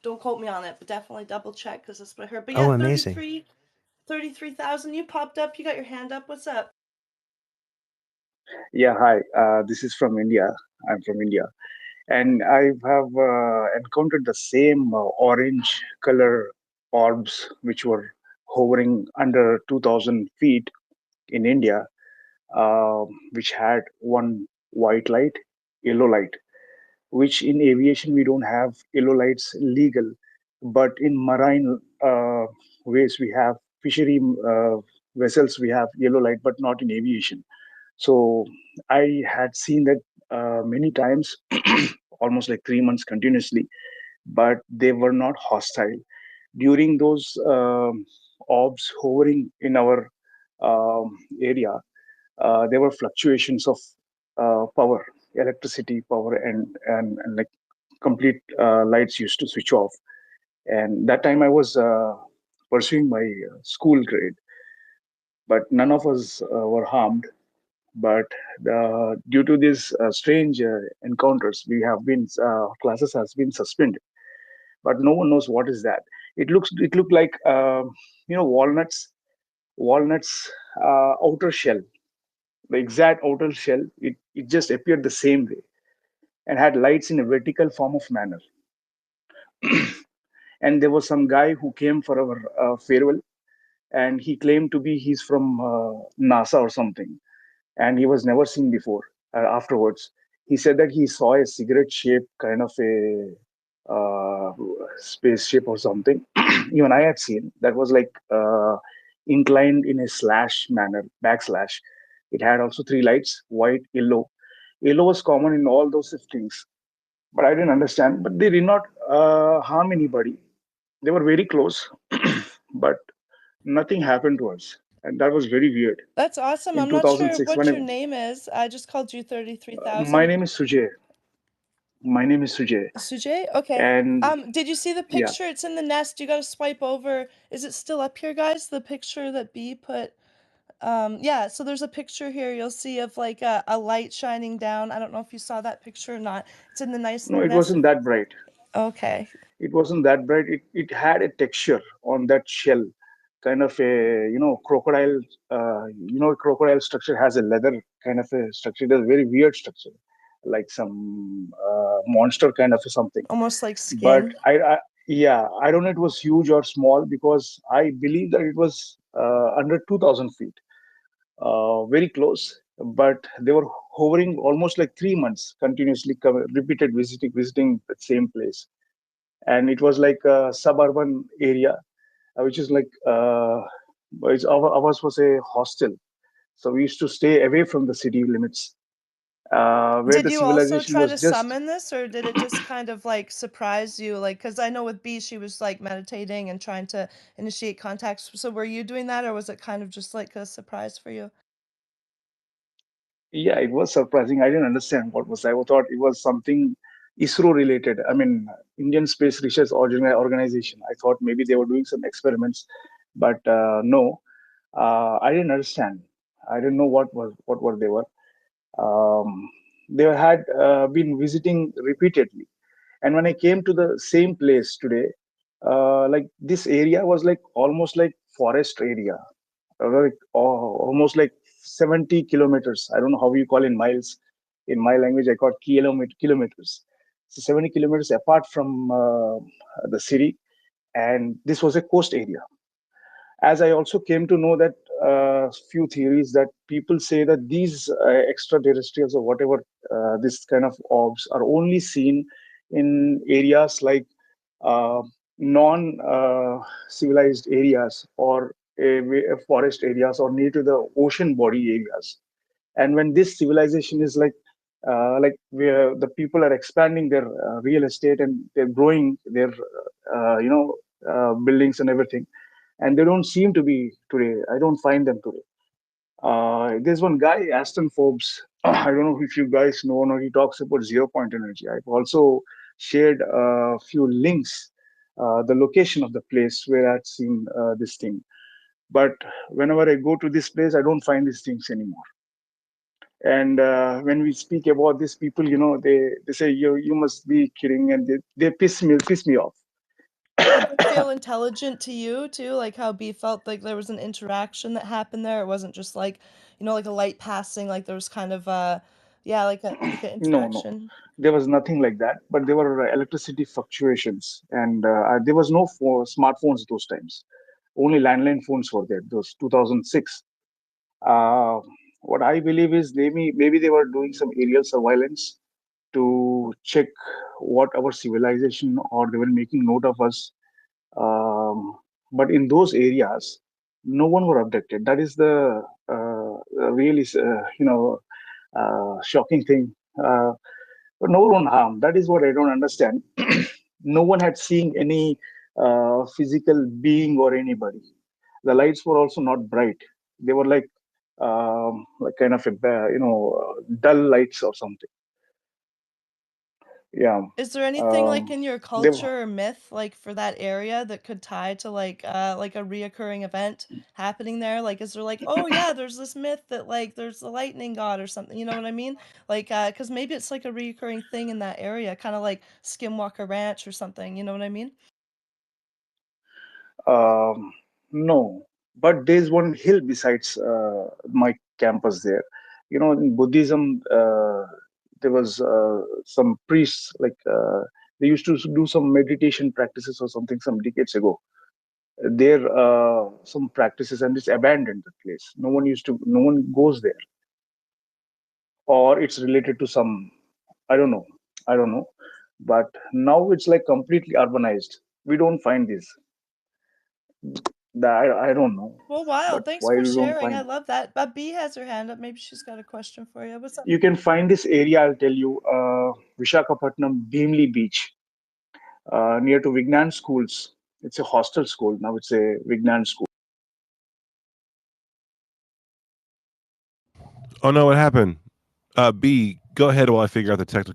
Don't quote me on it, but definitely double check because that's what I heard. But Oh, yeah, amazing. 33,000. You popped up. You got your hand up. What's up? Yeah, hi. This is from India. I'm from India, and I have encountered the same orange color orbs which were hovering under 2,000 feet in India, which had one white light, yellow light. Which in aviation we don't have yellow lights legal, but in marine ways we have fishery vessels we have yellow light, but not in aviation. So I had seen that many times, almost like 3 months continuously, but they were not hostile. During those orbs hovering in our area, there were fluctuations of power, electricity power, and like complete lights used to switch off. And that time I was pursuing my school grade, but none of us were harmed. But due to these strange encounters, we have been classes has been suspended. But no one knows what is that. It looked like walnuts outer shell, the exact outer shell. It just appeared the same way and had lights in a vertical form of manner. And there was some guy who came for our farewell, and he claimed to be he's from NASA or something, and he was never seen before. Afterwards, he said that he saw a cigarette shaped kind of a spaceship or something. Even I had seen that was like inclined in a slash manner, backslash. It had also three lights: white, yellow. Yellow was common in all those things, but I didn't understand. But they did not harm anybody. They were very close, but nothing happened to us, and that was very weird. That's awesome. In I'm not sure 2006, what when your name is. I just called you my 33,000. name is Sujay. My name is Sujay, Sujay? Okay. and Did you see the yeah, picture? It's in the nest. You gotta swipe over. Is it still up here, guys? The picture that B put. Yeah, so there's a picture here you'll see of like a light shining down. I don't know if you saw that picture or not. It's in the nice no, it nest wasn't of. that bright. Okay. It wasn't that bright. It had a texture on that shell, kind of a crocodile. Crocodile structure has a leather kind of a structure. It has a very weird structure, like some monster kind of a something. Almost like But skin. yeah, I don't know it was huge or small, because I believe that it was under 2,000 feet, very close. But they were hovering almost like 3 months continuously, repeated visiting the same place. And it was like a suburban area, which is like ours was a hostel, so we used to stay away from the city limits, where Did the you also civilization try was to just. summon this, or did it just kind of like surprise you? Like, because I know with B, she was like meditating and trying to initiate contacts. So were you doing that, or was it kind of just like a surprise for you? Yeah, it was surprising. I didn't understand what was. I thought it was something ISRO related. I mean, Indian Space Research Organization. I thought maybe they were doing some experiments, but no, I didn't understand. I didn't know what were they were. They had been visiting repeatedly, and when I came to the same place today, like this area was like almost like forest area, like almost like 70 kilometers. I don't know how you call in miles. In my language, I call kilometers. So 70 kilometers apart from the city, and this was a coast area. As I also came to know that few theories that people say that these extraterrestrials or whatever this kind of orbs are only seen in areas like uh, non civilized areas, or forest areas, or near to the ocean body areas. And when this civilization is like where the people are expanding their real estate, and they're growing their buildings and everything, and they don't seem to be today. I don't find them today. There's one guy, Aston Forbes. I don't know if you guys know, or he talks about zero point energy. I've also shared a few links, the location of the place where I'd seen this thing. But whenever I go to this place, I don't find these things anymore. And when we speak about these people, they say you must be kidding, and they piss me off. Did they feel intelligent to you too? Like how B felt like there was an interaction that happened there. It wasn't just like, like a light passing, like there was kind of yeah, like an No, no, interaction. there was nothing like that. But there were electricity fluctuations, and there was no smartphones those times. Only landline phones were there. Those 2006. Uh, what I believe is maybe they were doing some aerial surveillance to check what our civilization, or they were making note of us. Um, but in those areas, no one were abducted. That is the really shocking thing. But no one harmed. That is what I don't understand. No one had seen any physical being or anybody. The lights were also not bright. They were like kind of dull lights or something. Yeah. Is there anything like Um, in your they were, culture or myth like for that area that could tie to like a reoccurring event happening there? Like is there like, oh yeah, there's this myth that like there's the lightning god or something, you know what I mean? Like 'cause maybe it's like a reoccurring thing in that area, kind of like Skinwalker Ranch or something, you know what I mean? um, no, but there's one hill besides my campus there. In Buddhism, there was some priests they used to do some meditation practices or something some decades ago. There some practices, and it's abandoned the place. No one goes there, or it's related to some, I don't know, I don't know. But now it's like completely urbanized. We don't find this. I don't know, Well, wow, but thanks why for we don't sharing. I find? love that. B has her hand up. Maybe she's got a question for you. What's up? You can find this area. I'll tell you, Vishakhapatnam, Bhimli Beach, near to Vignan schools. It's a hostel school now. It's a Vignan school. Oh no, what happened? B, go ahead while I figure out the technical